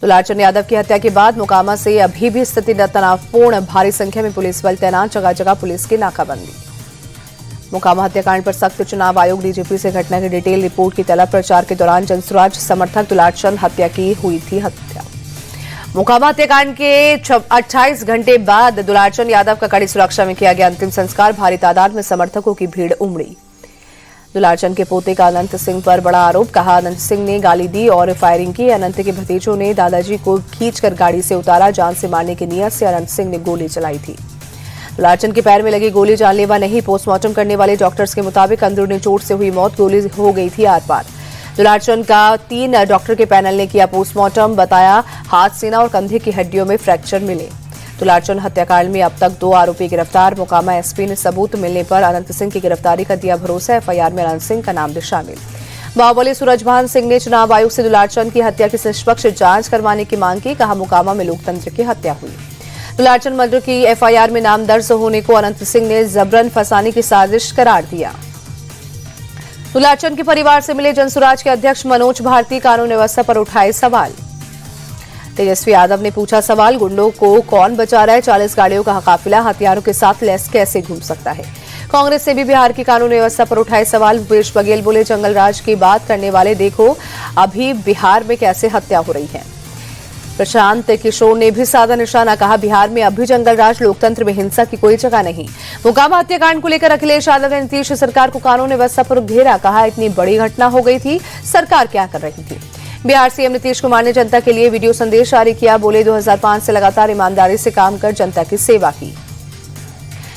दुलारचंद यादव की हत्या के बाद मोकामा से अभी भी स्थिति तनावपूर्ण, भारी संख्या में पुलिस बल तैनात, जगह जगह पुलिस की नाकाबंदी। मोकामा हत्याकांड पर सख्त चुनाव आयोग डीजीपी से घटना की डिटेल रिपोर्ट की तलब। प्रचार के दौरान जनसुराज समर्थक दुलारचंद हत्या की हुई थी हत्या। मोकामा हत्याकांड के 28 घंटे बाद दुलारचंद यादव का कड़ी सुरक्षा में किया गया अंतिम संस्कार। भारी तादाद में समर्थकों की भीड़ उमड़ी। दुलारचंद के पोते का अनंत सिंह पर बड़ा आरोप, कहा अनंत सिंह ने गाली दी और फायरिंग की। अनंत के भतीजों ने दादाजी को खींचकर गाड़ी से उतारा। जान से मारने की नीयत से अनंत सिंह ने गोली चलाई थी। दुलारचंद के पैर में लगी गोली जानलेवा नहीं। पोस्टमार्टम करने वाले डॉक्टर्स के मुताबिक अंदरूनी चोट से हुई मौत, गोली हो गई थी आर पार। दुलारचंद का 3 डॉक्टर के पैनल ने किया पोस्टमार्टम, बताया हाथ, सीना और कंधे की हड्डियों में फ्रैक्चर मिले। दुलारचंद हत्याकांड में अब तक 2 आरोपी गिरफ्तार। मोकामा एसपी ने सबूत मिलने पर अनंत सिंह की गिरफ्तारी का दिया भरोसा। एफआईआर में अनंत सिंह का नाम भी शामिल। बाहुबली सूरजभान सिंह ने चुनाव आयोग से दुलारचंद की हत्या की निष्पक्ष जांच करवाने की मांग की। कहा मोकामा में लोकतंत्र की हत्या हुई। दुलारचंद मर्डर की एफआईआर में नाम दर्ज होने को अनंत सिंह ने जबरन फंसाने की साजिश करार दिया। दुलारचंद के परिवार से मिले जनसुराज के अध्यक्ष मनोज भारती, कानून व्यवस्था पर उठाए सवाल। तेजस्वी यादव ने पूछा सवाल, गुंडों को कौन बचा रहा है? 40 गाड़ियों का काफिला हथियारों के साथ लैस कैसे घूम सकता है? कांग्रेस ने भी बिहार की कानून व्यवस्था पर उठाए सवाल। भूपेश बघेल बोले, जंगल राज की बात करने वाले देखो अभी बिहार में कैसे हत्या हो रही है। प्रशांत किशोर ने भी साधा निशाना, कहा बिहार में अभी जंगल राज, लोकतंत्र में हिंसा की कोई जगह नहीं। मोकामा हत्याकांड को लेकर अखिलेश यादव ने नीतीश सरकार को कानून व्यवस्था पर घेरा। कहा इतनी बड़ी घटना हो गई थी, सरकार क्या कर रही थी? बिहार सीएम नीतीश कुमार ने जनता के लिए वीडियो संदेश जारी किया। बोले 2005 से लगातार ईमानदारी से काम कर जनता की सेवा की।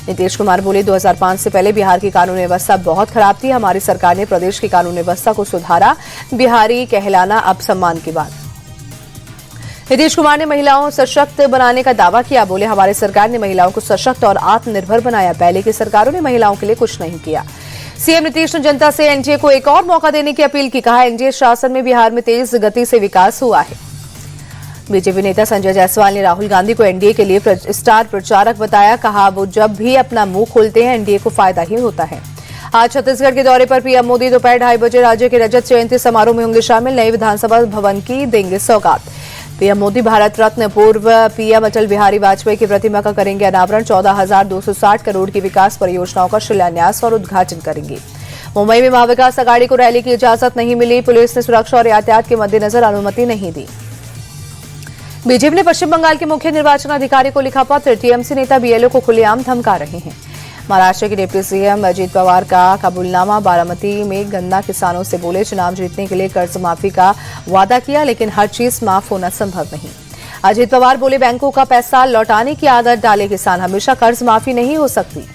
नीतीश कुमार बोले 2005 से पहले बिहार की कानून व्यवस्था बहुत खराब थी। हमारी सरकार ने प्रदेश की कानून व्यवस्था को सुधारा। बिहारी कहलाना अब सम्मान की बात। नीतीश कुमार ने महिलाओं सशक्त बनाने का दावा किया। बोले हमारी सरकार ने महिलाओं को सशक्त और आत्मनिर्भर बनाया। पहले की सरकारों ने महिलाओं के लिए कुछ नहीं किया। सीएम नीतीश ने जनता से एनडीए को एक और मौका देने की अपील की। कहा एनडीए शासन में बिहार में तेज गति से विकास हुआ है। बीजेपी नेता संजय जायसवाल ने राहुल गांधी को एनडीए के लिए स्टार प्रचारक बताया। कहा वो जब भी अपना मुंह खोलते हैं एनडीए को फायदा ही होता है। आज छत्तीसगढ़ के दौरे पर पीएम मोदी दोपहर 2:30 बजे राज्य के रजत जयंती समारोह में होंगे शामिल। नए विधानसभा भवन की देंगे सौगात। पीएम मोदी भारत रत्न पूर्व पीएम अटल बिहारी वाजपेयी की प्रतिमा का करेंगे अनावरण। 14,260 करोड़ की विकास परियोजनाओं का शिलान्यास और उद्घाटन करेंगे। मुंबई में महाविकास अघाड़ी को रैली की इजाजत नहीं मिली। पुलिस ने सुरक्षा और यातायात के मद्देनजर अनुमति नहीं दी। बीजेपी ने पश्चिम बंगाल के मुख्य निर्वाचन अधिकारी को लिखा पत्र। टीएमसी नेता बीएलओ को खुलेआम धमका रहे हैं। महाराष्ट्र के डिप्टी सीएम अजीत पवार का कबूलनामा। बारामती में गन्ना किसानों से बोले चुनाव जीतने के लिए कर्ज माफी का वादा किया, लेकिन हर चीज माफ होना संभव नहीं। अजीत पवार बोले बैंकों का पैसा लौटाने की आदत डाले किसान, हमेशा कर्ज माफी नहीं हो सकती।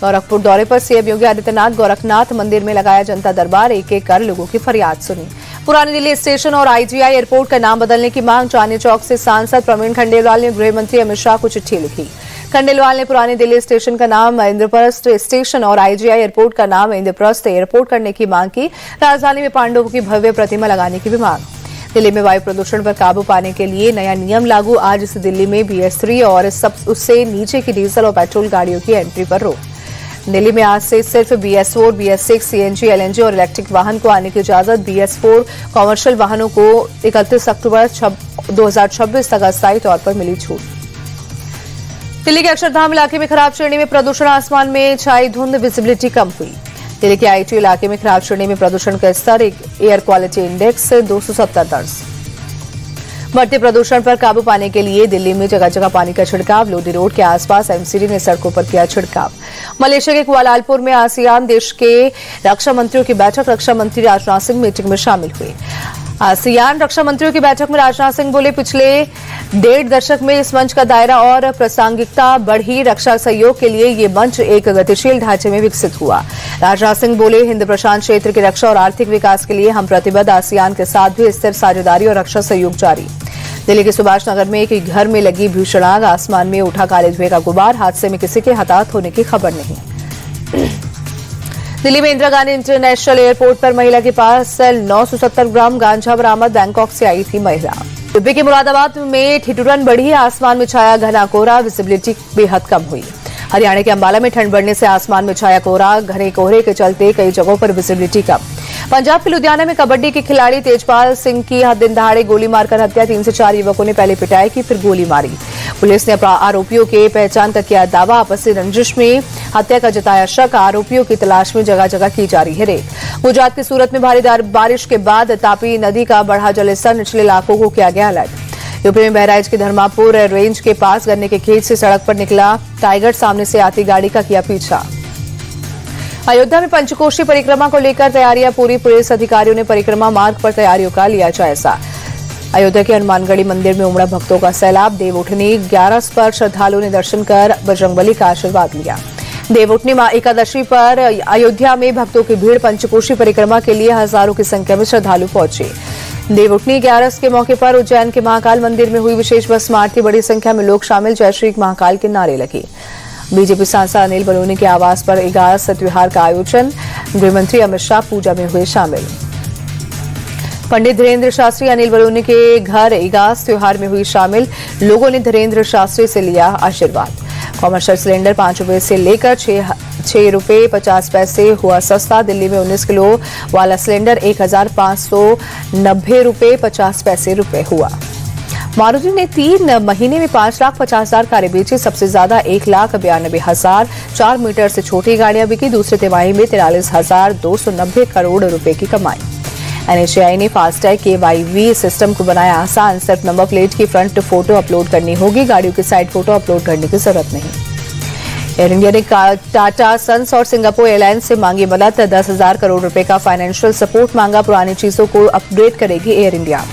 गोरखपुर दौरे पर सीएम योगी आदित्यनाथ गोरखनाथ मंदिर में लगाया जनता दरबार। एक एक कर लोगों की फरियाद सुनी। पुरानी दिल्ली स्टेशन और आईजीआई एयरपोर्ट का नाम बदलने की मांग। चांदनी चौक से सांसद प्रवीण खंडेलवाल ने गृह मंत्री अमित शाह को चिट्ठी लिखी। खंडेलवाल ने पुरानी दिल्ली स्टेशन का नाम इंद्रप्रस्थ स्टेशन और आईजीआई एयरपोर्ट का नाम इंद्रप्रस्थ एयरपोर्ट करने की मांग की। राजधानी में पांडवों की भव्य प्रतिमा लगाने की भी मांग। दिल्ली में वायु प्रदूषण पर काबू पाने के लिए नया नियम लागू। आज से दिल्ली में BS3 और उससे नीचे की डीजल और पेट्रोल गाड़ियों की एंट्री पर रोक। दिल्ली में आज से सिर्फ BS4, BS6, CNG, LNG और इलेक्ट्रिक वाहन को आने की इजाजत। BS4 कॉमर्शियल वाहनों को 31 अक्टूबर 2026 तक अस्थायी तौर पर मिली छूट। दिल्ली के अक्षरधाम इलाके में खराब श्रेणी में प्रदूषण। आसमान में छाई धुंध, विजिबिलिटी कम हुई। दिल्ली के IIT इलाके में खराब श्रेणी में प्रदूषण का स्तर एयर क्वालिटी इंडेक्स 270 दर्ज। बढ़ते प्रदूषण पर काबू पाने के लिए दिल्ली में जगह जगह पानी का छिड़काव। लोधी रोड के आसपास MCD ने सड़कों पर किया छिड़काव। मलेशिया के कुआलालंपुर में आसियान देश के रक्षा मंत्रियों की बैठक। रक्षा मंत्री राजनाथ सिंह मीटिंग में शामिल हुए। आसियान रक्षा मंत्रियों की बैठक में राजनाथ सिंह बोले पिछले 1.5 दशक में इस मंच का दायरा और प्रासंगिकता बढ़ी। रक्षा सहयोग के लिए ये मंच एक गतिशील ढांचे में विकसित हुआ। राजनाथ सिंह बोले हिंद प्रशांत क्षेत्र की रक्षा और आर्थिक विकास के लिए हम प्रतिबद्ध। आसियान के साथ भी स्थिर साझेदारी और रक्षा सहयोग जारी। दिल्ली के सुभाष नगर में एक घर में लगी भीषण आग। आसमान में उठा काले धुएं का गुबार। हादसे में किसी के हताहत होने की खबर नहीं। दिल्ली में इंदिरा गांधी इंटरनेशनल एयरपोर्ट पर महिला के पास 970 ग्राम गांजा बरामद। बैंकॉक से आई थी महिला। यूपी के मुरादाबाद में ठिठुरन बढ़ी। आसमान में छाया घना कोहरा। विजिबिलिटी बेहद कम हुई। हरियाणा के अंबाला में ठंड बढ़ने से आसमान में छाया कोहरा। घने कोहरे के चलते कई जगहों पर विजिबिलिटी कम। पंजाब के लुधियाना में कबड्डी के खिलाड़ी तेजपाल सिंह की दिन दहाड़े गोली मारकर हत्या। 3 से 4 युवकों ने पहले पिटाई की, फिर गोली मारी। पुलिस ने आरोपियों के पहचान का किया दावा। आपसी रंजिश में हत्या का जताया शक। आरोपियों की तलाश में जगह जगह की जा रही है रेड। गुजरात की सूरत में भारी बारिश के बाद तापी नदी का बढ़ा जलस्तर, निचले इलाकों को किया गया अलर्ट। यूपी में बहराइच के धर्मापुर रेंज के पास गन्ने के खेत से सड़क पर निकला टाइगर, सामने से आती गाड़ी का किया पीछा। अयोध्या में पंचकोशी परिक्रमा को लेकर तैयारियां पूरी। पुलिस अधिकारियों ने परिक्रमा मार्ग पर तैयारियों का लिया जायजा। अयोध्या के हनुमानगढ़ी मंदिर में उमड़ा भक्तों का सैलाब। देवउठनी 11 पर श्रद्धालुओं ने दर्शन कर बजरंगबली का आशीर्वाद लिया। देवउठनी एकादशी पर अयोध्या में भक्तों की भीड़। पंचकोशी परिक्रमा के लिए हजारों की संख्या में श्रद्धालु पहुंचे। देवउठनी 11 के मौके पर उज्जैन के महाकाल मंदिर में हुई विशेष भस्म आरती। बड़ी संख्या में लोग शामिल। जय श्री महाकाल के नारे लगे। बीजेपी सांसद अनिल बलूनी के आवास पर इगास त्योहार का आयोजन। गृहमंत्री अमित शाह पूजा में हुए शामिल। पंडित धीरेन्द्र शास्त्री अनिल बलूनी के घर इगास त्योहार में हुई शामिल। लोगों ने धीरेन्द्र शास्त्री से लिया आशीर्वाद। कॉमर्शियल सिलेंडर 5 रुपए से लेकर 6 रुपए 50 पैसे हुआ सस्ता। दिल्ली में 19 किलो वाला सिलेंडर 1590 रुपए 50 पैसे हुआ। मारुति ने 3 महीने में 5,50,000 कारें बेची। सबसे ज्यादा 1,92,000 4 मीटर से छोटी गाड़ियां बिकी। दूसरी तिमाही में 43,290 करोड़ रुपए की कमाई। एनएचएआई ने फास्टैग KYV सिस्टम को बनाया आसान। सिर्फ नंबर प्लेट की फ्रंट फोटो अपलोड करनी होगी, गाड़ियों की साइड फोटो अपलोड करने की जरूरत नहीं। एयर इंडिया ने टाटा सन्स और सिंगापुर एयरलाइंस से मांगी मदद। 10,000 करोड़ रुपए का फाइनेंशियल सपोर्ट मांगा। पुरानी चीजों को अपग्रेड करेगी एयर इंडिया।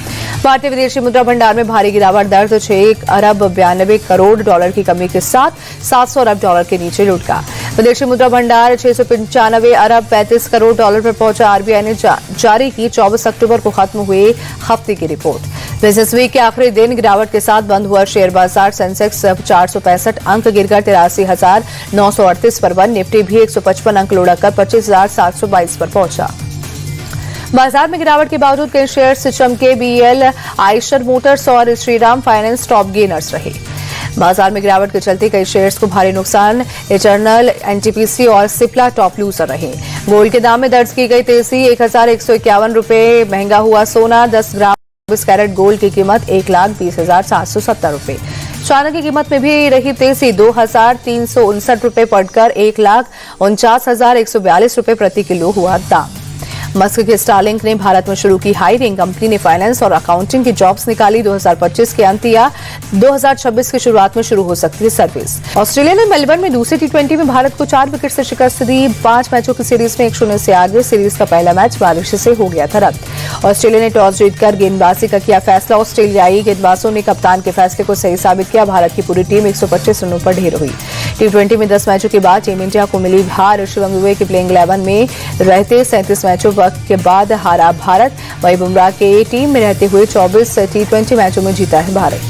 भारतीय विदेशी मुद्रा भंडार में भारी गिरावट दर्ज। 6 अरब 92 करोड़ डॉलर की कमी के साथ 700 अरब डॉलर के नीचे लुढ़का। विदेशी मुद्रा भंडार 695 अरब 35 करोड़ डॉलर पर पहुंचा। आरबीआई ने जारी की 24 अक्टूबर को खत्म हुए हफ्ते की रिपोर्ट। बिजनेस वीक के आखिरी दिन गिरावट के साथ बंद हुआ शेयर बाजार। सेंसेक्स 465 अंक गिरकर 83,938 पर बंद। निफ्टी भी 155 अंक लुढ़ककर 25,722 पर पहुंचा। बाजार में गिरावट के बावजूद कई शेयर्स चमके। बीएल, आइशर मोटर्स और श्रीराम फाइनेंस टॉप गेनर्स रहे। बाजार में गिरावट के चलते कई शेयर्स को भारी नुकसान। इटर्नल, एनटीपीसी और सिप्ला टॉप लूजर रहे। गोल्ड के दाम में दर्ज की गई तेजी। 1,151 रुपए महंगा हुआ सोना। 10 ग्राम 24 कैरेट गोल्ड की कीमत 1,20,770 रुपए। चांदी की कीमत में भी रही तेजी। 2,359 रुपए बढ़कर 1,49,142 रुपए प्रति किलो हुआ दाम। मस्क के स्टारलिंक ने भारत में शुरू की हायरिंग। कंपनी ने फाइनेंस और अकाउंटिंग की जॉब्स निकाली। 2025 के अंत या 2026 की शुरुआत में शुरू हो सकती है सर्विस। ऑस्ट्रेलिया ने मेलबर्न में दूसरी T20 में भारत को 4 विकेट से शिकस्त दी। 5 मैचों की सीरीज में 1-0 से आगे। सीरीज का पहला मैच बारिश से हो गया था रद्द। ऑस्ट्रेलिया ने टॉस जीतकर गेंदबाजी का किया फैसला। ऑस्ट्रेलियाई गेंदबाजों ने कप्तान के फैसले को सही साबित किया। भारत की पूरी टीम 125 रनों पर ढेर हुई। T20 में 10 मैचों के बाद टीम इंडिया को मिली हार। शिवम दुबे की प्लेइंग 11 में रहते 37 मैचों के बाद हारा भारत। वहीं बुमराह के टीम में रहते हुए 24 T20 मैचों में जीता है भारत।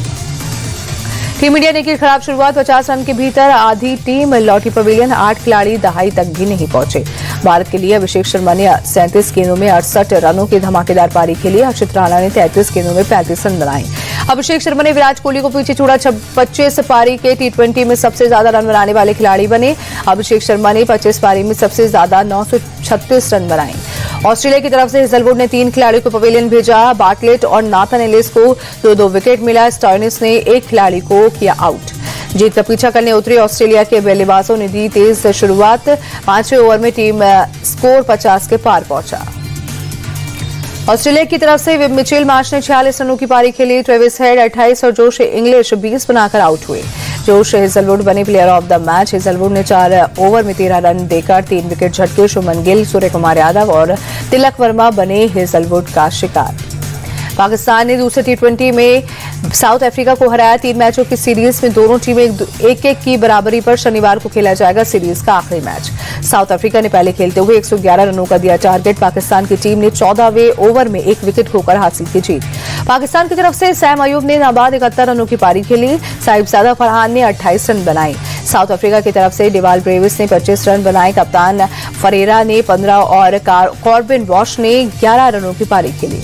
टीम इंडिया ने की खराब शुरुआत। 50 रन के भीतर आधी टीम लौटी पवेलियन। 8 खिलाड़ी दहाई तक भी नहीं पहुंचे। भारत के लिए अभिषेक शर्मा ने 37 गेंदों में 68 रनों की धमाकेदार पारी खेली। हर्षित राणा ने 33 गेंदों में 35 रन बनाए। अभिषेक शर्मा ने विराट कोहली को पीछे छोड़ा। 25 पारी के T20 में सबसे ज्यादा रन बनाने वाले खिलाड़ी बने। अभिषेक शर्मा ने 25 पारी में सबसे ज्यादा 936 रन बनाए। ऑस्ट्रेलिया की तरफ से हेजलवुड ने 3 खिलाड़ियों को पवेलियन भेजा। बार्टलेट और नाथन एलिस को 2-2 विकेट मिला। स्टर्निस ने 1 खिलाड़ी को किया आउट। जीत का पीछा करने उतरी ऑस्ट्रेलिया के बल्लेबाजों ने दी तेज शुरुआत। 5वें ओवर में टीम स्कोर 50 के पार पहुंचा। ऑस्ट्रेलिया की तरफ से मिचेल मार्श ने 46 रनों की पारी खेली। ट्रेविस हेड 28 और जोश इंग्लिश 20 बनाकर आउट हुए। जोश हेजलवुड बने player of the match. Hazlewood ने 4 ओवर में 13 रन देकर 3 विकेट झटके। शुभमन गिल, सूर्य कुमार यादव और तिलक वर्मा बने हेजलवुड का शिकार। पाकिस्तान ने दूसरे T20 में साउथ अफ्रीका को हराया। 3 मैचों की सीरीज में दोनों टीमें 1-1 की बराबरी पर शनिवार को खेला जाएगा सीरीज का आखिरी मैच। साउथ अफ्रीका ने पहले खेलते हुए 111 रनों का दिया टारगेट। पाकिस्तान की टीम ने 14वें ओवर में 1 विकेट खोकर हासिल की जीत। पाकिस्तान की तरफ से सैम अयूब ने नाबाद 71 रनों की पारी खेली। साहिबजादा फरहान ने 28 रन बनाए। साउथ अफ्रीका की तरफ से डिवाल ब्रेविस ने 25 रन बनाए। कप्तान फरेरा ने 15 और कॉर्बिन वॉश ने 11 रनों की पारी खेली।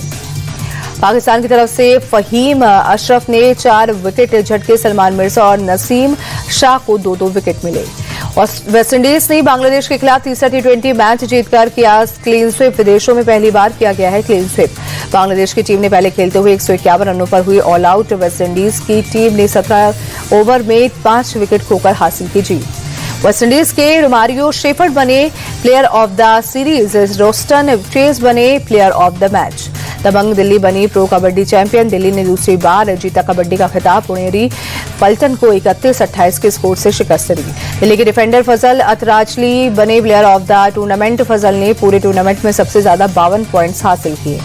पाकिस्तान की तरफ से फहीम अशरफ ने 4 विकेट झटके। सलमान मिर्जा और नसीम शाह को 2-2 विकेट मिले। वेस्टइंडीज ने बांग्लादेश के खिलाफ तीसरा T20 मैच जीतकर किया क्लीन स्वीप। विदेशों में पहली बार किया गया है क्लीन स्वीप। बांग्लादेश की टीम ने पहले खेलते हुए 151 रनों पर हुई ऑल आउट। वेस्टइंडीज की टीम ने 17 ओवर में 5 विकेट खोकर हासिल की जीत। वेस्टइंडीज के रोमारियो शेफर्ड बने player of the series. Roston chase बने प्लेयर ऑफ द मैच। दबंग दिल्ली बनी प्रो कबड्डी चैंपियन। दिल्ली ने दूसरी बार जीता कबड्डी का खिताब। पुणेरी पल्टन को 31-28 के स्कोर से शिकस्त दी। दिल्ली के डिफेंडर फजल अतराजली बने प्लेयर ऑफ द टूर्नामेंट। फजल ने पूरे टूर्नामेंट में सबसे ज्यादा 52 पॉइंट्स हासिल किए।